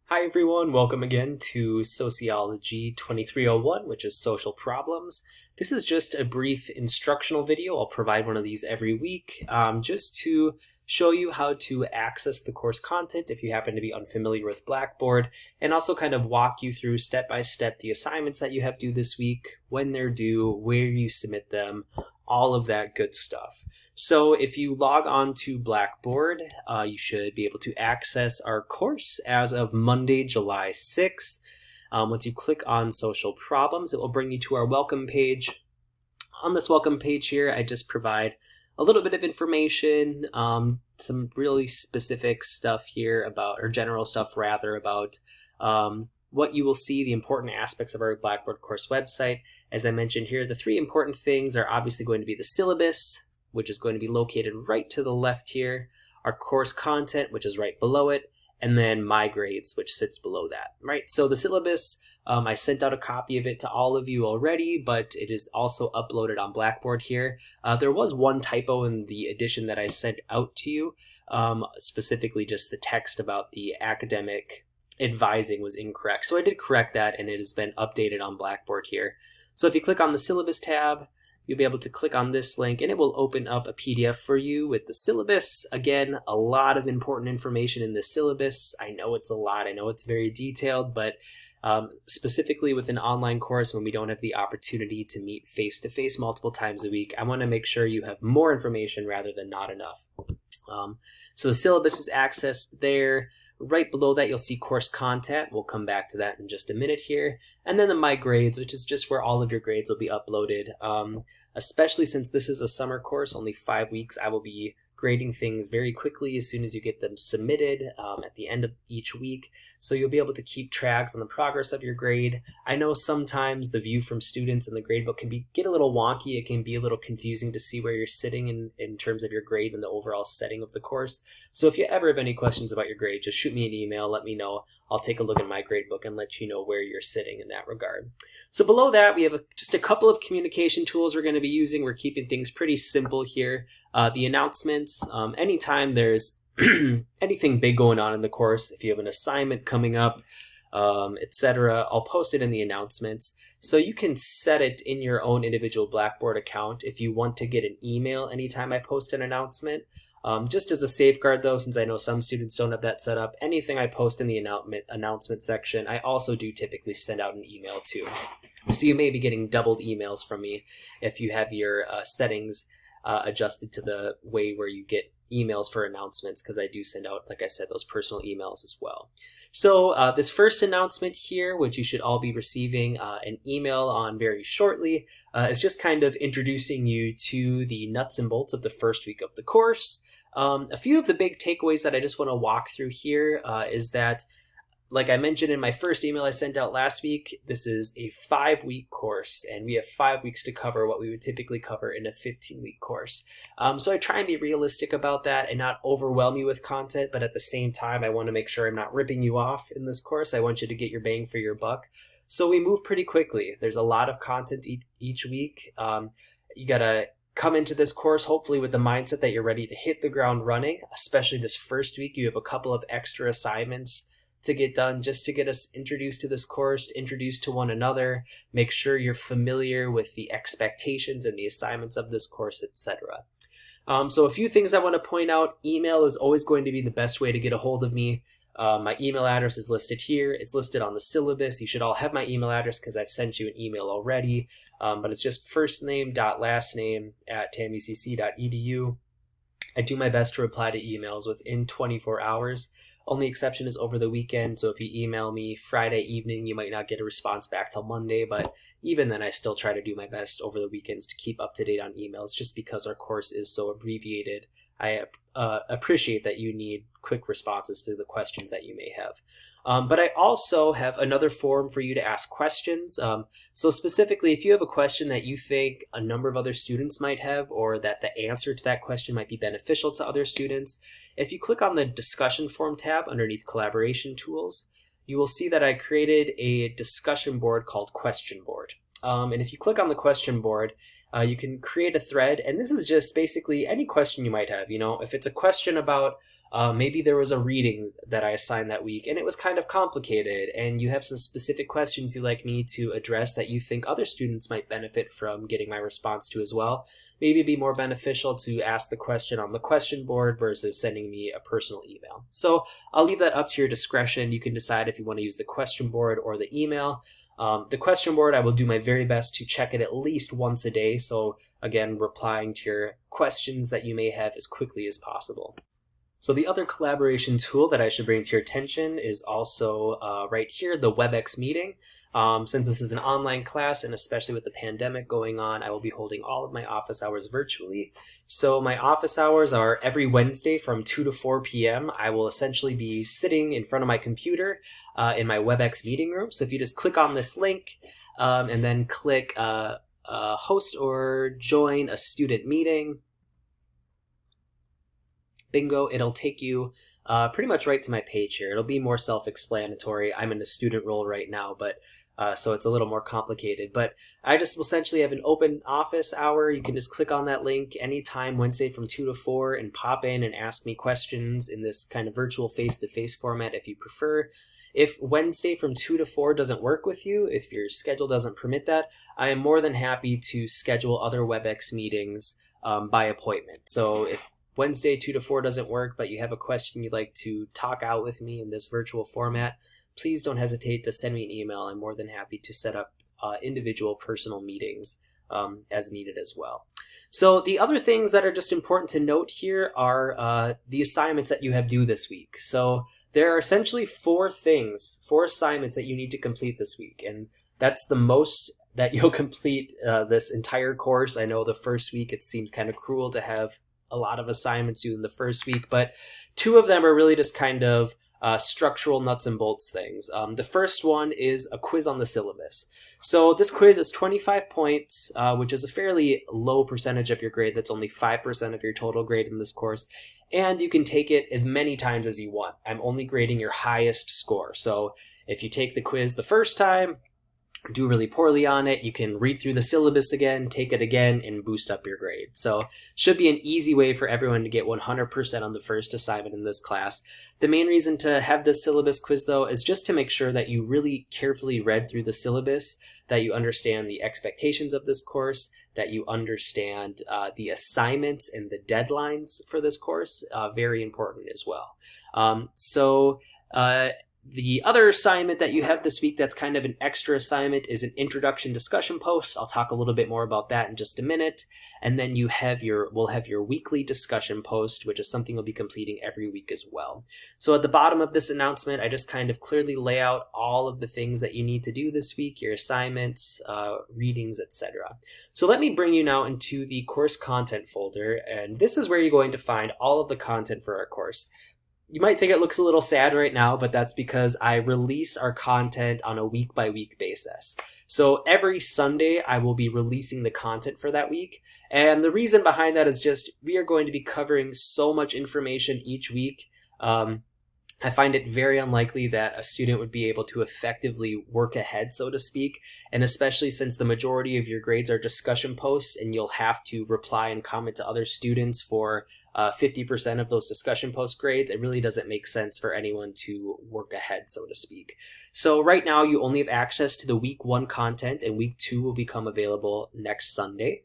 Hi everyone, welcome again to Sociology 2301, which is social problems. This is just a brief instructional video. I'll provide one of these every week just to show you how to access the course content if you happen to be unfamiliar with Blackboard, and also kind of walk you through step by step the assignments that you have due this week, when they're due, where you submit them, all of that good stuff. So if you log on to Blackboard, you should be able to access our course as of Monday, July 6th. Once you click on social problems, it will bring you to our welcome page. On this welcome page here, I just provide a little bit of information, some really specific stuff here about, or general stuff rather, about what you will see, the important aspects of our Blackboard course website. As I mentioned here, the three important things are obviously going to be the syllabus, which is going to be located right to the left here, our course content, which is right below it, and then my grades, which sits below that, right? So the syllabus, I sent out a copy of it to all of you already, but it is also uploaded on Blackboard here. There was one typo in the edition that I sent out to you, specifically just the text about the academic advising was incorrect. So I did correct that, and it has been updated on Blackboard here. So if you click on the syllabus tab, you'll be able to click on this link and it will open up a PDF for you with the syllabus. Again, a lot of important information in the syllabus. I know it's a lot. I know it's very detailed, but specifically with an online course when we don't have the opportunity to meet face-to-face multiple times a week, I want to make sure you have more information rather than not enough. So the syllabus is accessed there. Right below that, you'll see course content. We'll come back to that in just a minute here. And then the My Grades, which is just where all of your grades will be uploaded. Especially since this is a summer course, only 5 weeks, I will be grading things very quickly as soon as you get them submitted at the end of each week. So you'll be able to keep tracks on the progress of your grade. I know sometimes the view from students in the gradebook can get a little wonky. It can be a little confusing to see where you're sitting in terms of your grade and the overall setting of the course. So if you ever have any questions about your grade, just shoot me an email, let me know. I'll take a look at my gradebook and let you know where you're sitting in that regard. So below that, we have just a couple of communication tools we're going to be using. We're keeping things pretty simple here. The announcements, anytime there's anything big going on in the course, if you have an assignment coming up, etc., I'll post it in the announcements. So you can set it in your own individual Blackboard account if you want to get an email anytime I post an announcement. Just as a safeguard though, since I know some students don't have that set up, anything I post in the announcement section, I also do typically send out an email too. So you may be getting doubled emails from me if you have your settings adjusted to the way where you get emails for announcements, because I do send out, like I said, those personal emails as well. So this first announcement here, which you should all be receiving an email on very shortly, is just kind of introducing you to the nuts and bolts of the first week of the course. A few of the big takeaways that I just want to walk through here is that, like I mentioned in my first email I sent out last week, this is a 5-week course, and we have 5 weeks to cover what we would typically cover in a 15-week course. So I try and be realistic about that and not overwhelm you with content, but at the same time, I want to make sure I'm not ripping you off in this course. I want you to get your bang for your buck. So we move pretty quickly. There's a lot of content each week. You gotta come into this course hopefully with the mindset that you're ready to hit the ground running, especially this first week. You have a couple of extra assignments to get done just to get us introduced to this course, introduced to one another, make sure you're familiar with the expectations and the assignments of this course, etc. So a few things I want to point out. Email is always going to be the best way to get a hold of me. My email address is listed here. It's listed on the syllabus. You should all have my email address because I've sent you an email already. But it's just firstname.lastname@tamucc.edu. I do my best to reply to emails within 24 hours. Only exception is over the weekend. So if you email me Friday evening, you might not get a response back till Monday. But even then, I still try to do my best over the weekends to keep up to date on emails, just because our course is so abbreviated. I appreciate that you need quick responses to the questions that you may have. But I also have another forum for you to ask questions. So specifically, if you have a question that you think a number of other students might have, or that the answer to that question might be beneficial to other students, if you click on the discussion forum tab underneath collaboration tools, you will see that I created a discussion board called Question Board. And if you click on the question board, you can create a thread, and this is just basically any question you might have. You know, if it's a question about Maybe there was a reading that I assigned that week and it was kind of complicated, and you have some specific questions you'd like me to address that you think other students might benefit from getting my response to as well. Maybe it'd be more beneficial to ask the question on the question board versus sending me a personal email. So I'll leave that up to your discretion. You can decide if you want to use the question board or the email. The question board, I will do my very best to check it at least once a day. So again, replying to your questions that you may have as quickly as possible. So the other collaboration tool that I should bring to your attention is also right here, the WebEx meeting. Since this is an online class, and especially with the pandemic going on, I will be holding all of my office hours virtually. So my office hours are every Wednesday from 2 to 4 p.m. I will essentially be sitting in front of my computer in my WebEx meeting room. So if you just click on this link and then click host or join a student meeting, bingo, it'll take you pretty much right to my page here. It'll be more self-explanatory. I'm in a student role right now, but so it's a little more complicated. But I just will essentially have an open office hour. You can just click on that link anytime Wednesday from 2 to 4 and pop in and ask me questions in this kind of virtual face-to-face format if you prefer. If Wednesday from 2 to 4 doesn't work with you, if your schedule doesn't permit that, I am more than happy to schedule other WebEx meetings by appointment. So if Wednesday 2 to 4 doesn't work, but you have a question you'd like to talk out with me in this virtual format, please don't hesitate to send me an email. I'm more than happy to set up individual personal meetings as needed as well. So the other things that are just important to note here are the assignments that you have due this week. So there are essentially four assignments that you need to complete this week, and that's the most that you'll complete this entire course. I know the first week it seems kind of cruel to have a lot of assignments due in the first week, but two of them are really just kind of structural nuts and bolts things. The first one is a quiz on the syllabus. So this quiz is 25 points, which is a fairly low percentage of your grade. That's only 5% of your total grade in this course. And you can take it as many times as you want. I'm only grading your highest score. So if you take the quiz the first time, do really poorly on it, you can read through the syllabus again, take it again, and boost up your grade. So should be an easy way for everyone to get 100% on the first assignment in this class. The main reason to have this syllabus quiz, though, is just to make sure that you really carefully read through the syllabus, that you understand the expectations of this course, that you understand the assignments and the deadlines for this course. Very important as well. The other assignment that you have this week that's kind of an extra assignment is an introduction discussion post. I'll talk a little bit more about that in just a minute. And then we'll have your weekly discussion post, which is something we'll be completing every week as well. So at the bottom of this announcement, I just kind of clearly lay out all of the things that you need to do this week, your assignments, readings, etc. So let me bring you now into the course content folder, and this is where you're going to find all of the content for our course. You might think it looks a little sad right now, but that's because I release our content on a week-by-week basis. So every Sunday, I will be releasing the content for that week. And the reason behind that is just we are going to be covering so much information each week. I find it very unlikely that a student would be able to effectively work ahead, so to speak, and especially since the majority of your grades are discussion posts and you'll have to reply and comment to other students for 50% of those discussion post grades, it really doesn't make sense for anyone to work ahead, so to speak. So right now you only have access to the week 1 content, and week 2 will become available next Sunday.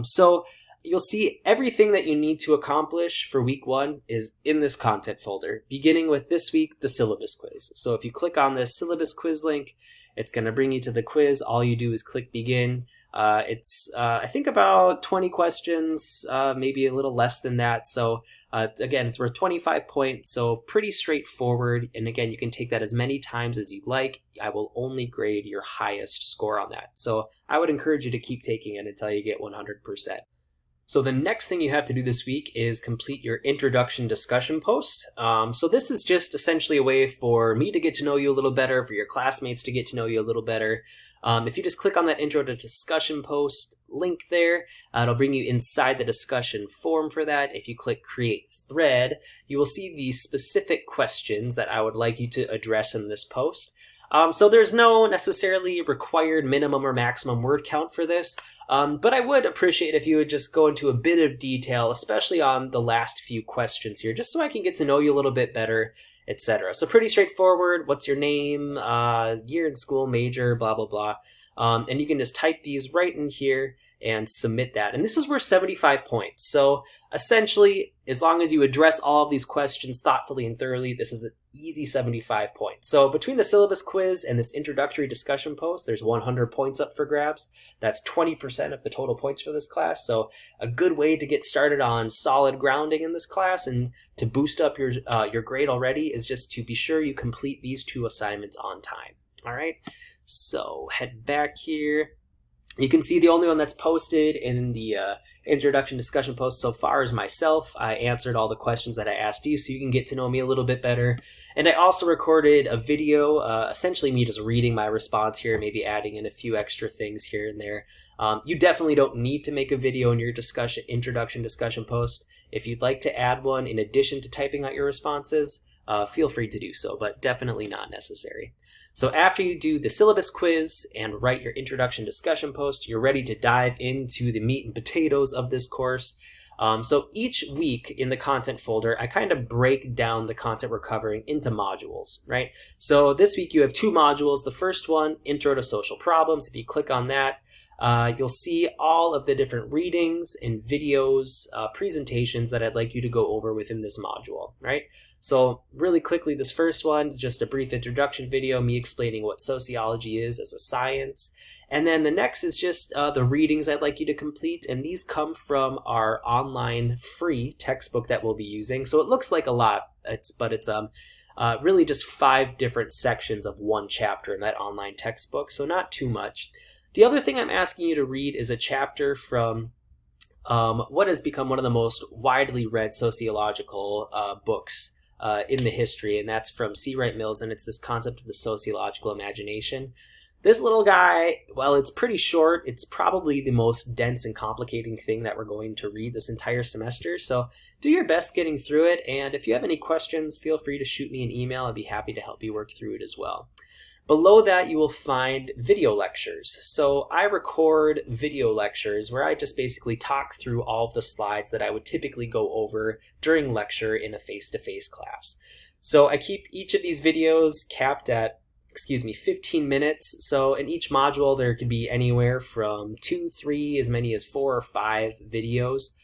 So you'll see everything that you need to accomplish for week 1 is in this content folder, beginning with this week, the syllabus quiz. So if you click on this syllabus quiz link, it's going to bring you to the quiz. All you do is click begin. It's, I think, about 20 questions, maybe a little less than that. So again, it's worth 25 points, so pretty straightforward. And again, you can take that as many times as you'd like. I will only grade your highest score on that. So I would encourage you to keep taking it until you get 100%. So the next thing you have to do this week is complete your introduction discussion post. So this is just essentially a way for me to get to know you a little better, for your classmates to get to know you a little better. If you just click on that intro to discussion post link there, it'll bring you inside the discussion form for that. If you click create thread, you will see the specific questions that I would like you to address in this post. So there's no necessarily required minimum or maximum word count for this, but I would appreciate if you would just go into a bit of detail, especially on the last few questions here, just so I can get to know you a little bit better, etc. So pretty straightforward. What's your name, year in school, major, blah, blah, blah. And you can just type these right in here and submit that. And this is worth 75 points. So essentially, as long as you address all of these questions thoughtfully and thoroughly, this is an easy 75 points. So between the syllabus quiz and this introductory discussion post, there's 100 points up for grabs. That's 20% of the total points for this class. So a good way to get started on solid grounding in this class and to boost up your grade already is just to be sure you complete these 2 assignments on time. All right. So head back here. You can see the only one that's posted in the introduction discussion post so far is myself. I answered all the questions that I asked you so you can get to know me a little bit better. And I also recorded a video, essentially me just reading my response here, maybe adding in a few extra things here and there. You definitely don't need to make a video in your introduction discussion post. If you'd like to add one in addition to typing out your responses, feel free to do so, but definitely not necessary. So after you do the syllabus quiz and write your introduction discussion post, you're ready to dive into the meat and potatoes of this course. So each week in the content folder, I kind of break down the content we're covering into modules, right? So this week you have 2 modules. The first one, Intro to Social Problems. If you click on that, you'll see all of the different readings and videos, presentations that I'd like you to go over within this module, right? So really quickly, this first one is just a brief introduction video, me explaining what sociology is as a science. And then the next is just the readings I'd like you to complete. And these come from our online free textbook that we'll be using. So it looks like a lot, but it's really just 5 different sections of one chapter in that online textbook. So not too much. The other thing I'm asking you to read is a chapter from what has become one of the most widely read sociological books in the history, and that's from C. Wright Mills, and it's this concept of the sociological imagination. This little guy, well, it's pretty short. It's probably the most dense and complicating thing that we're going to read this entire semester, so do your best getting through it, and if you have any questions, feel free to shoot me an email. I'd be happy to help you work through it as well. Below that, you will find video lectures. So I record video lectures where I just basically talk through all of the slides that I would typically go over during lecture in a face-to-face class. So I keep each of these videos capped at 15 minutes. So in each module, there could be anywhere from 2, 3, as many as 4 or 5 videos.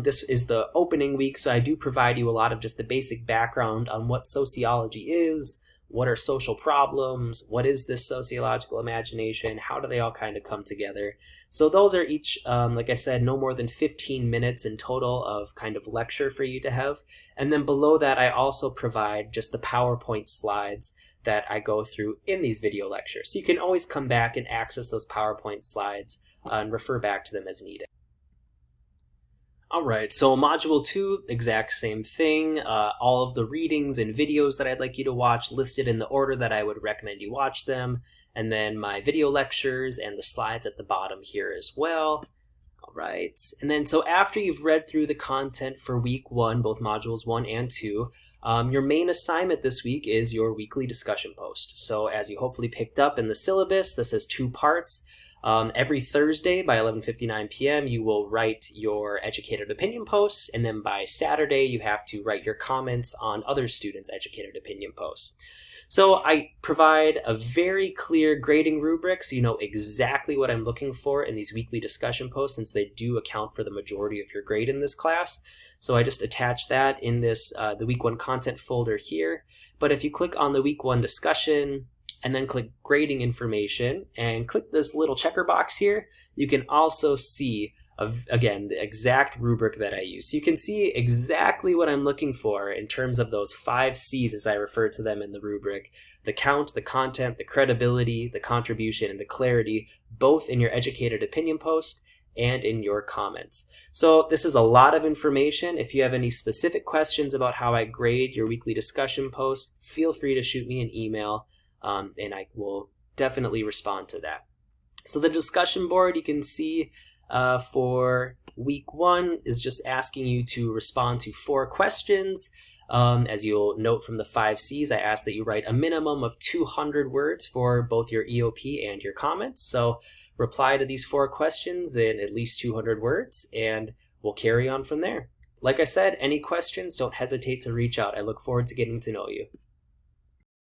This is the opening week, so I do provide you a lot of just the basic background on what sociology is, what are social problems, what is this sociological imagination, how do they all kind of come together. So those are each, like I said, no more than 15 minutes in total of kind of lecture for you to have. And then below that, I also provide just the PowerPoint slides that I go through in these video lectures. So you can always come back and access those PowerPoint slides and refer back to them as needed. All right, so Module 2, exact same thing. All of the readings and videos that I'd like you to watch listed in the order that I would recommend you watch them. And then my video lectures and the slides at the bottom here as well. All right, and then so after you've read through the content for week 1, both modules 1 and 2, your main assignment this week is your weekly discussion post. So as you hopefully picked up in the syllabus, this has 2 parts. Every Thursday by 11:59 p.m. you will write your educated opinion posts, and then by Saturday you have to write your comments on other students' educated opinion posts. So I provide a very clear grading rubric so you know exactly what I'm looking for in these weekly discussion posts, since they do account for the majority of your grade in this class. So I just attach that in this the week 1 content folder here. But if you click on the week 1 discussion, and then click grading information and click this little checker box here, you can also see, again, the exact rubric that I use. So you can see exactly what I'm looking for in terms of those 5 C's as I refer to them in the rubric: the count, the content, the credibility, the contribution, and the clarity, both in your educated opinion post and in your comments. So this is a lot of information. If you have any specific questions about how I grade your weekly discussion post, feel free to shoot me an email. And I will definitely respond to that. So the discussion board you can see for week 1 is just asking you to respond to 4 questions. As you'll note from the 5 C's, I ask that you write a minimum of 200 words for both your EOP and your comments. So reply to these 4 questions in at least 200 words, and we'll carry on from there. Like I said, any questions, don't hesitate to reach out. I look forward to getting to know you.